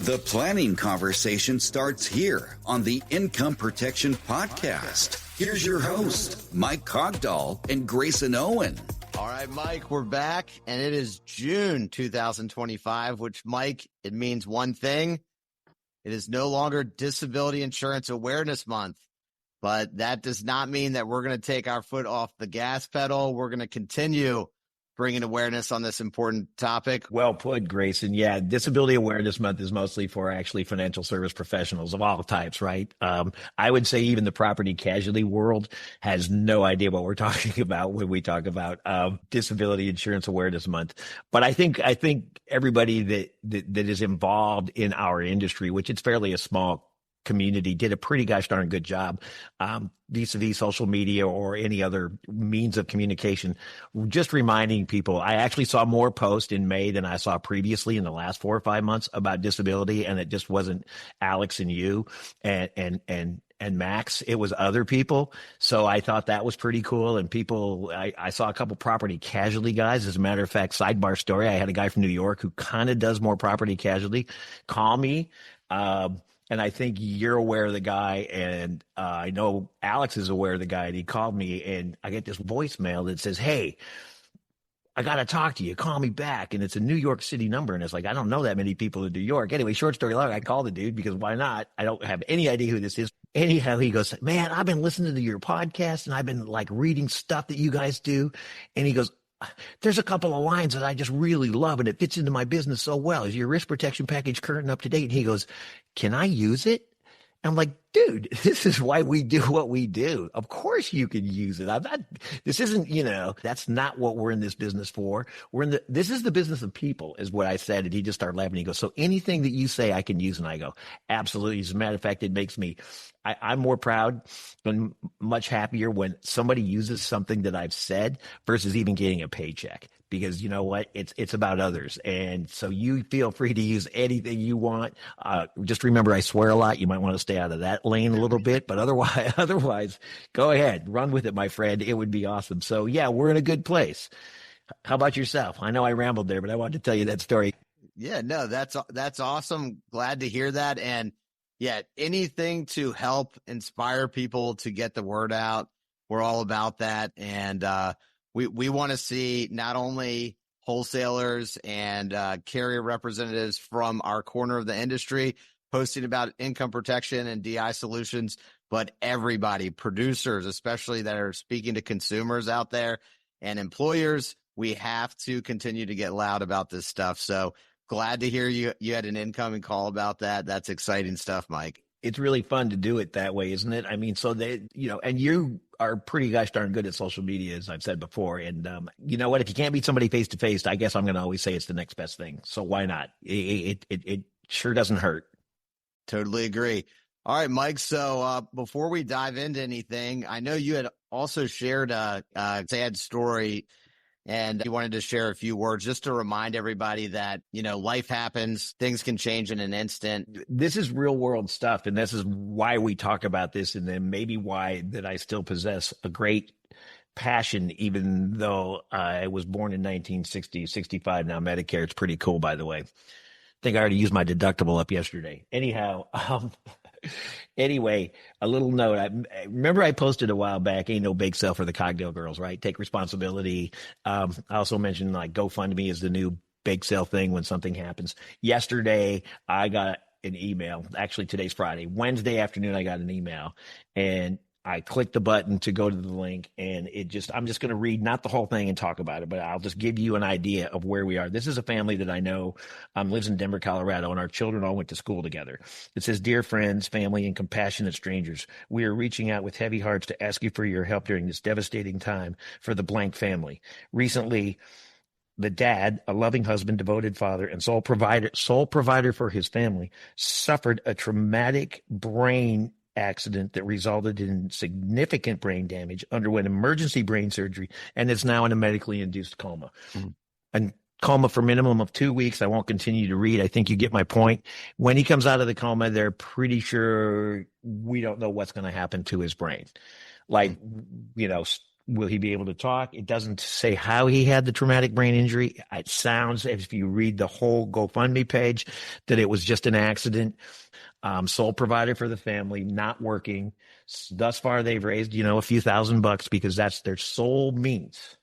The planning conversation starts here on the Income Protection Podcast. Here's your host, Mike Cogdall and Grayson Owen. All right, Mike, we're back, and it is June 2025, which, Mike, it means one thing. It is no longer Disability Insurance Awareness Month, but that does not mean that we're going to take our foot off the gas pedal. We're going to continue bringing awareness on this important topic. Well put, Grayson. Yeah, Disability Awareness Month is mostly for actually financial service professionals of all types, right? I would say even the property casualty world has no idea what we're talking about when we talk about Disability Insurance Awareness Month. But I think everybody that is involved in our industry, which it's fairly a small community, did a pretty gosh darn good job vis-a-vis social media or any other means of communication, just reminding people. I actually saw more posts in May than I saw previously in the last 4 or 5 months about disability, and it just wasn't Alex and you and Max. It was other people. So I thought that was pretty cool. And people, I saw a couple property casualty guys. As a matter of fact, sidebar story, I had a guy from New York who kind of does more property casualty call me. And I think you're aware of the guy, and I know Alex is aware of the guy, and he called me, and I get this voicemail that says, "Hey, I got to talk to you. Call me back." And it's a New York City number, and it's like, I don't know that many people in New York. Anyway, short story long, I called the dude because why not? I don't have any idea who this is. Anyhow, he goes, "Man, I've been listening to your podcast, and I've been like reading stuff that you guys do." And he goes, "There's a couple of lines that I just really love, and it fits into my business so well. Is your risk protection package current and up to date?" And he goes, "Can I use it?" I'm like, "Dude, this is why we do what we do. Of course you can use it. This isn't, that's not what we're in this business for. This is the business of people," is what I said. And he just started laughing. He goes, "So anything that you say I can use?" And I go, "Absolutely." As a matter of fact, it makes me, I'm more proud and much happier when somebody uses something that I've said versus even getting a paycheck. Because you know what? It's about others. And so you feel free to use anything you want. Just remember, I swear a lot. You might want to stay out of that lane a little bit, but otherwise, go ahead, run with it, my friend. It would be awesome. So yeah, we're in a good place. How about yourself? I know I rambled there, but I wanted to tell you that story. Yeah, no, that's awesome. Glad to hear that. And yeah, anything to help inspire people to get the word out. We're all about that. And, we want to see not only wholesalers and carrier representatives from our corner of the industry posting about income protection and DI solutions, but everybody, producers, especially that are speaking to consumers out there and employers. We have to continue to get loud about this stuff. So glad to hear you had an incoming call about that. That's exciting stuff, Mike. It's really fun to do it that way, isn't it? I mean, so they, and you are pretty gosh darn good at social media, as I've said before. And you know what? If you can't meet somebody face to face, I guess I'm going to always say it's the next best thing. So why not? It sure doesn't hurt. Totally agree. All right, Mike. So before we dive into anything, I know you had also shared a sad story, and you wanted to share a few words just to remind everybody that, life happens, things can change in an instant. This is real world stuff. And this is why we talk about this. And then maybe why that I still possess a great passion, even though I was born in 1960, 65. Now Medicare, it's pretty cool, by the way. I think I already used my deductible up yesterday. Anyhow, anyway, a little note. I remember I posted a while back, "Ain't no bake sale for the Cogdall girls," right? Take responsibility. I also mentioned like GoFundMe is the new bake sale thing when something happens. Yesterday, I got an email. Actually, today's Friday. Wednesday afternoon, I got an email, and I clicked the button to go to the link, and I'm just going to read not the whole thing and talk about it, but I'll just give you an idea of where we are. This is a family that I know lives in Denver, Colorado, and our children all went to school together. It says, "Dear friends, family, and compassionate strangers, we are reaching out with heavy hearts to ask you for your help during this devastating time for the blank family. Recently, the dad, a loving husband, devoted father, and sole provider for his family, suffered a traumatic brain accident that resulted in significant brain damage, underwent emergency brain surgery, and is now in a medically induced coma." And coma for minimum of 2 weeks. I won't continue to read. I think you get my point. When he comes out of the coma, they're pretty sure we don't know what's going to happen to his brain. Like, Will he be able to talk? It doesn't say how he had the traumatic brain injury. It sounds, if you read the whole GoFundMe page, that it was just an accident. Sole provider for the family, not working. Thus far, they've raised, a few $1,000 because that's their sole means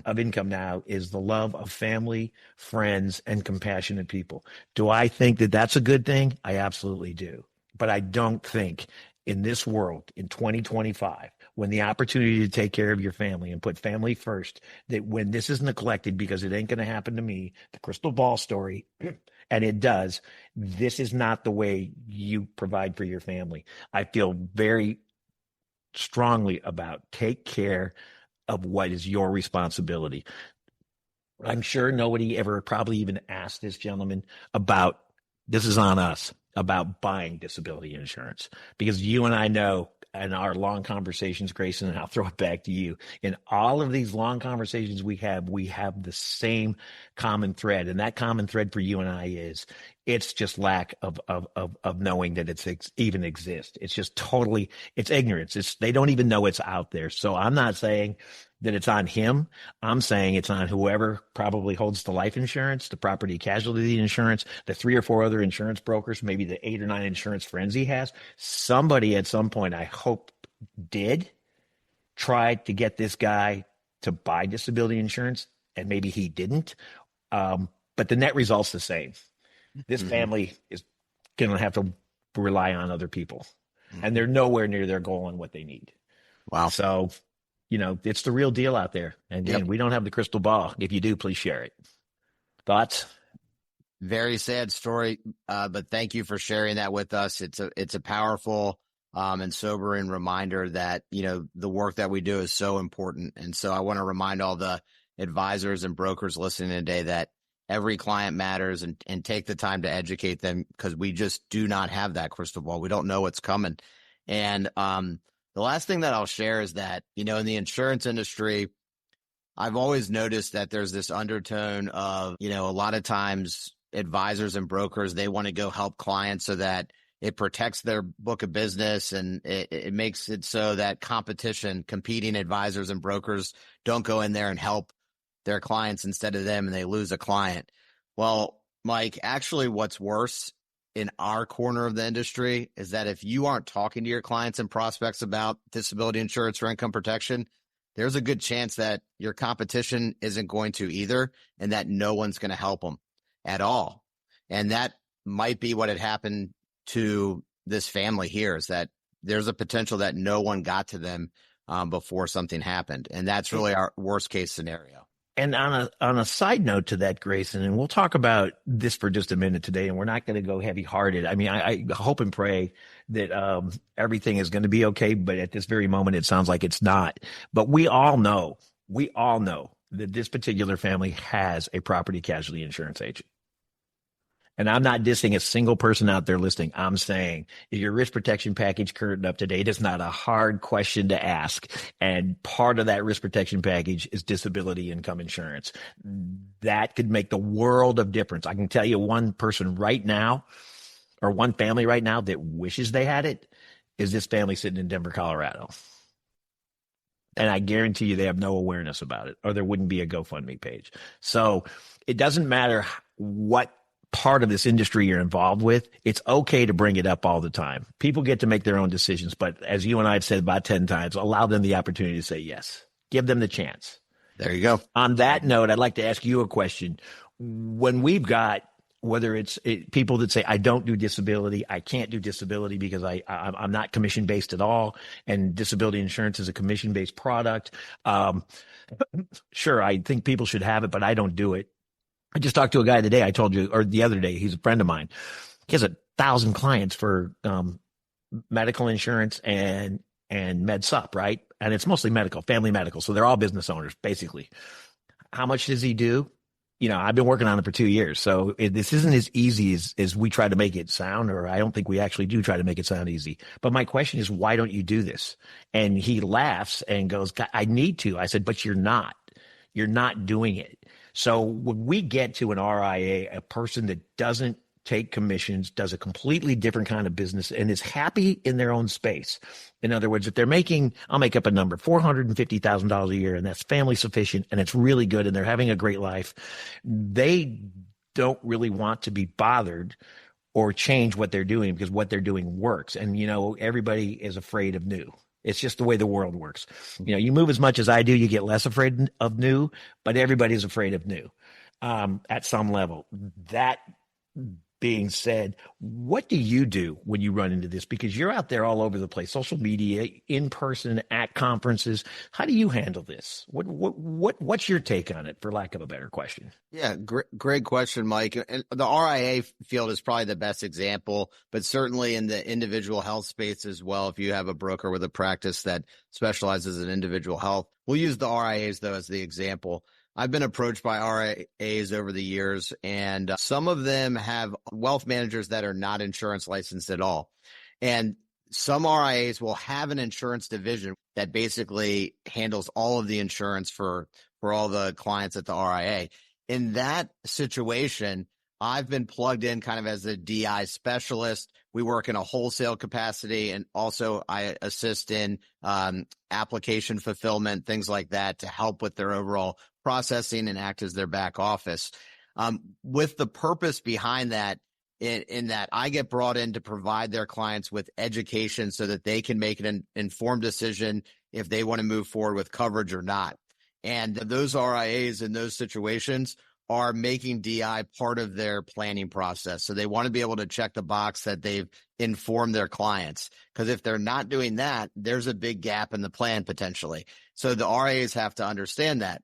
of income now, is the love of family, friends, and compassionate people. Do I think that that's a good thing? I absolutely do. But I don't think in this world, in 2025, when the opportunity to take care of your family and put family first, that when this is neglected because it ain't going to happen to me, the crystal ball story, and it does, this is not the way you provide for your family. I feel very strongly about take care of what is your responsibility. I'm sure nobody ever probably even asked this gentleman about, this is on us, about buying disability insurance, because you and I know in our long conversations, Grayson, and I'll throw it back to you, in all of these long conversations we have the same common thread. And that common thread for you and I is, it's just lack of knowing that it's even exists. It's just totally, it's ignorance. They don't even know it's out there. So I'm not saying that it's on him. I'm saying it's on whoever probably holds the life insurance, the property casualty insurance, the 3 or 4 other insurance brokers, maybe the 8 or 9 insurance friends he has. Somebody at some point, I hope, did try to get this guy to buy disability insurance, and maybe he didn't. But the net result's the same. This family is going to have to rely on other people, and they're nowhere near their goal on what they need. Wow. So, it's the real deal out there. And again, we don't have the crystal ball. If you do, please share it. Thoughts? Very sad story, but thank you for sharing that with us. It's a powerful and sobering reminder that, the work that we do is so important. And so I want to remind all the advisors and brokers listening today that every client matters, and take the time to educate them, because we just do not have that crystal ball. We don't know what's coming. And the last thing that I'll share is that, in the insurance industry, I've always noticed that there's this undertone of, a lot of times advisors and brokers, they want to go help clients so that it protects their book of business, and it makes it so that competing advisors and brokers don't go in there and help their clients instead of them, and they lose a client. Well, Mike, actually what's worse in our corner of the industry is that if you aren't talking to your clients and prospects about disability insurance or income protection, there's a good chance that your competition isn't going to either, and that no one's going to help them at all. And that might be what had happened to this family here, is that there's a potential that no one got to them before something happened. And that's really our worst case scenario. And on a side note to that, Grayson, and we'll talk about this for just a minute today, and we're not going to go heavy hearted. I mean, I hope and pray that everything is going to be okay, but at this very moment, it sounds like it's not. But we all know that this particular family has a property casualty insurance agent. And I'm not dissing a single person out there listening. I'm saying, is your risk protection package current and up to date? It's not a hard question to ask. And part of that risk protection package is disability income insurance. That could make the world of difference. I can tell you one person right now, or one family right now, that wishes they had it, is this family sitting in Denver, Colorado. And I guarantee you they have no awareness about it, or there wouldn't be a GoFundMe page. So it doesn't matter what part of this industry you're involved with. It's okay to bring it up all the time. People get to make their own decisions, but as you and I have said about 10 times, allow them the opportunity to say yes. Give them the chance. There you go. On that note, I'd like to ask you a question. When we've got, whether it's people that say, I don't do disability, I can't do disability because I'm not commission-based at all, and disability insurance is a commission-based product. Sure, I think people should have it, but I don't do it. I just talked to a guy today, I told you, or the other day, he's a friend of mine. He has 1,000 clients for medical insurance and med sup, right? And it's mostly medical, family medical. So they're all business owners, basically. How much does he do? I've been working on it for 2 years. So this isn't as easy as we try to make it sound, or I don't think we actually do try to make it sound easy. But my question is, why don't you do this? And he laughs and goes, I need to. I said, but you're not. You're not doing it. So when we get to an RIA, a person that doesn't take commissions, does a completely different kind of business, and is happy in their own space. In other words, if they're making, I'll make up a number, $450,000 a year, and that's family sufficient, and it's really good, and they're having a great life, they don't really want to be bothered or change what they're doing because what they're doing works. And, everybody is afraid of new. It's just the way the world works. You move as much as I do, you get less afraid of new, but everybody's afraid of new at some level. That being said, what do you do when you run into this? Because you're out there all over the place, social media, in person, at conferences. How do you handle this? What's your take on it, for lack of a better question? Yeah, great question, Mike. And the RIA field is probably the best example, but certainly in the individual health space as well. If you have a broker with a practice that specializes in individual health, we'll use the RIAs though as the example. I've been approached by RIAs over the years, and some of them have wealth managers that are not insurance licensed at all. And some RIAs will have an insurance division that basically handles all of the insurance for all the clients at the RIA. In that situation, I've been plugged in kind of as a DI specialist. We work in a wholesale capacity, and also I assist in application fulfillment, things like that, to help with their overall processing and act as their back office. With the purpose behind that, in that I get brought in to provide their clients with education so that they can make an informed decision if they want to move forward with coverage or not. And those RIAs in those situations are making DI part of their planning process. So they want to be able to check the box that they've informed their clients. Because if they're not doing that, there's a big gap in the plan potentially. So the RIAs have to understand that.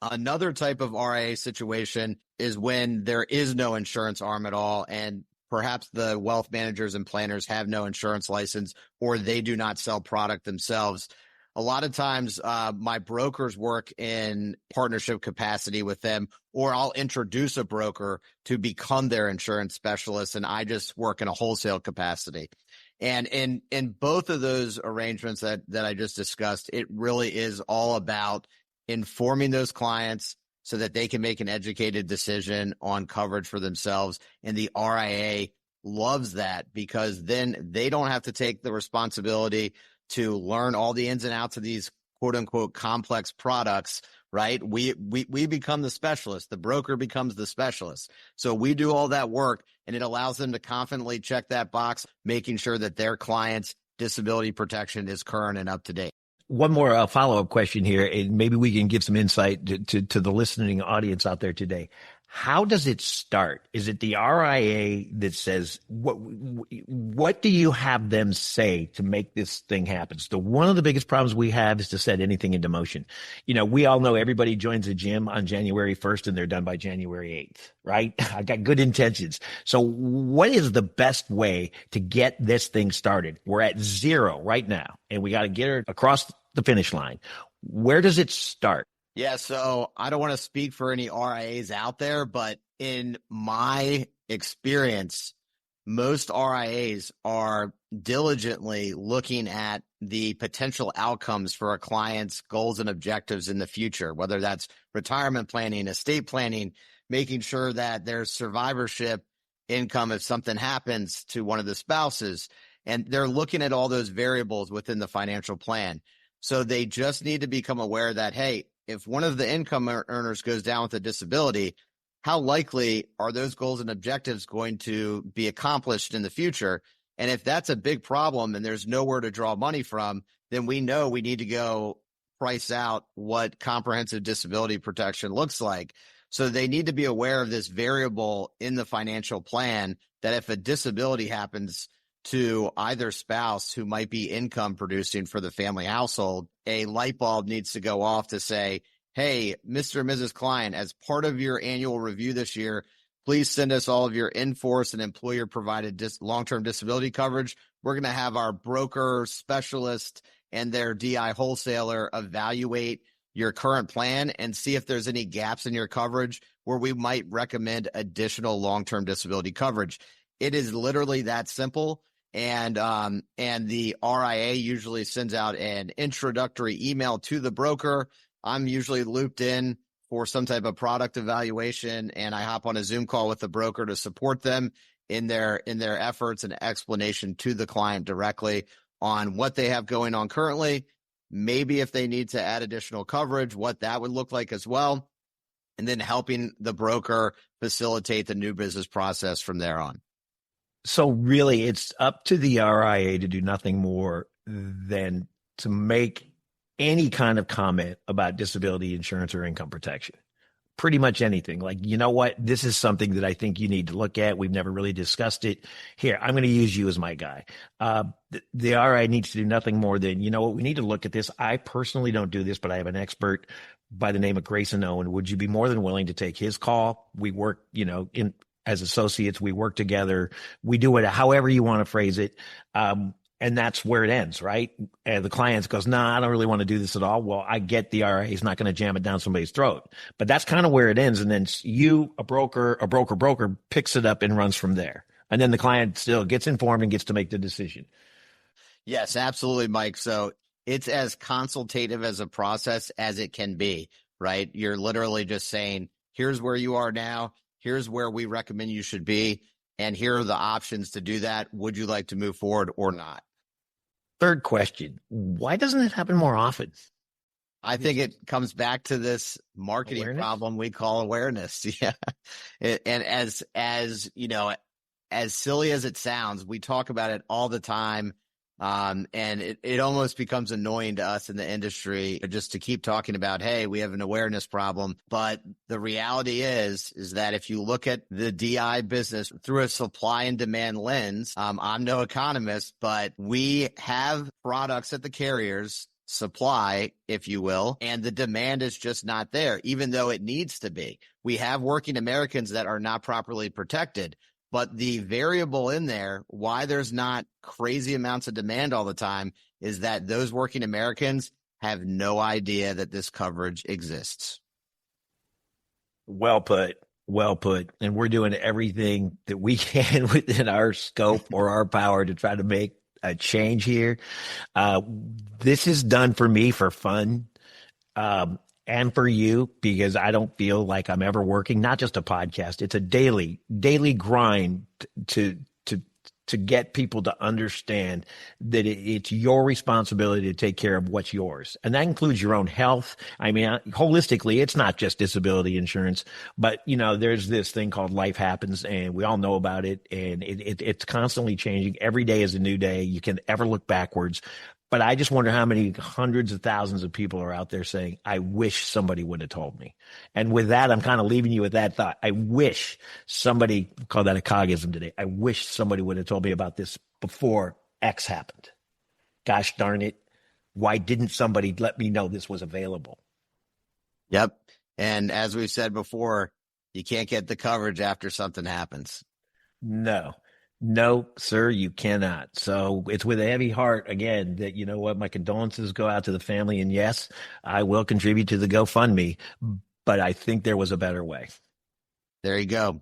Another type of RIA situation is when there is no insurance arm at all, and perhaps the wealth managers and planners have no insurance license, or they do not sell product themselves. A lot of times my brokers work in partnership capacity with them, or I'll introduce a broker to become their insurance specialist, and I just work in a wholesale capacity. And in both of those arrangements that I just discussed, it really is all about informing those clients so that they can make an educated decision on coverage for themselves. And the RIA loves that, because then they don't have to take the responsibility to learn all the ins and outs of these quote unquote complex products, right? We become the specialist. The broker becomes the specialist. So we do all that work, and it allows them to confidently check that box, making sure that their client's disability protection is current and up to date. One more follow-up question here, and maybe we can give some insight to the listening audience out there today. How does it start? Is it the RIA that says, what do you have them say to make this thing happen? So one of the biggest problems we have is to set anything into motion. We all know everybody joins a gym on January 1st and they're done by January 8th, right? I got good intentions. So what is the best way to get this thing started? We're at 0 right now, and we got to get her across the finish line. Where does it start? Yeah, so I don't want to speak for any RIAs out there, but in my experience, most RIAs are diligently looking at the potential outcomes for a client's goals and objectives in the future, whether that's retirement planning, estate planning, making sure that there's survivorship income if something happens to one of the spouses. And they're looking at all those variables within the financial plan. So they just need to become aware that, hey, if one of the income earners goes down with a disability, how likely are those goals and objectives going to be accomplished in the future? And if that's a big problem and there's nowhere to draw money from, then we know we need to go price out what comprehensive disability protection looks like. So they need to be aware of this variable in the financial plan, that if a disability happens to either spouse who might be income producing for the family household, a light bulb needs to go off to say, hey, Mr. and Mrs. Klein, as part of your annual review this year, please send us all of your in-force and employer-provided long-term disability coverage. We're going to have our broker specialist and their DI wholesaler evaluate your current plan and see if there's any gaps in your coverage where we might recommend additional long-term disability coverage. It is literally that simple. And the RIA usually sends out an introductory email to the broker. I'm usually looped in for some type of product evaluation, and I hop on a Zoom call with the broker to support them in their efforts and explanation to the client directly on what they have going on currently, maybe if they need to add additional coverage, what that would look like as well, and then helping the broker facilitate the new business process from there on. So really, it's up to the RIA to do nothing more than to make any kind of comment about disability insurance or income protection. Pretty much anything. Like, you know what? This is something that I think you need to look at. We've never really discussed it. Here, I'm going to use you as my guy. The RIA needs to do nothing more than, you know what? We need to look at this. I personally don't do this, but I have an expert by the name of Grayson Owen. Would you be more than willing to take his call? We work, as associates, we work together. We do it however you want to phrase it. And that's where it ends, right? And the client goes, I don't really want to do this at all. Well, I get the RIA is not going to jam it down somebody's throat, but that's kind of where it ends. And then a broker picks it up and runs from there. And then the client still gets informed and gets to make the decision. Yes, absolutely, Mike. So it's as consultative as a process as it can be, right? You're literally just saying, here's where you are now. Here's where we recommend you should be. And here are the options to do that. Would you like to move forward or not? Third question, why doesn't it happen more often? I think it comes back to this marketing problem we call awareness. Yeah. And as silly as it sounds, we talk about it all the time. And it almost becomes annoying to us in the industry just to keep talking about, hey, we have an awareness problem. But the reality is that if you look at the DI business through a supply and demand lens, I'm no economist, but we have products at the carriers, supply, if you will, and the demand is just not there, even though it needs to be. We have working Americans that are not properly protected. But the variable in there, why there's not crazy amounts of demand all the time, is that those working Americans have no idea that this coverage exists. Well put. And we're doing everything that we can within our scope or our power to try to make a change here. This is done for me for fun. And for you, because I don't feel like I'm ever working, not just a podcast. It's a daily grind to get people to understand that it's your responsibility to take care of what's yours. And that includes your own health. I mean, holistically, it's not just disability insurance, but there's this thing called life happens and we all know about it. And it's constantly changing. Every day is a new day. You can ever look backwards. But I just wonder how many hundreds of thousands of people are out there saying, I wish somebody would have told me. And with that, I'm kind of leaving you with that thought. I wish somebody, call that a cogism today. I wish somebody would have told me about this before X happened. Gosh darn it. Why didn't somebody let me know this was available? Yep. And as we've said before, you can't get the coverage after something happens. No, sir, you cannot. So it's with a heavy heart, again, that, you know what, my condolences go out to the family. And yes, I will contribute to the GoFundMe, but I think there was a better way. There you go.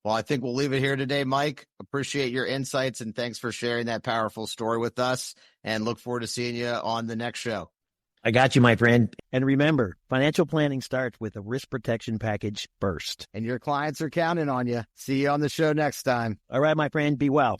Well, I think we'll leave it here today, Mike. Appreciate your insights and thanks for sharing that powerful story with us and look forward to seeing you on the next show. I got you, my friend. And remember, financial planning starts with a risk protection package first. And your clients are counting on you. See you on the show next time. All right, my friend, be well.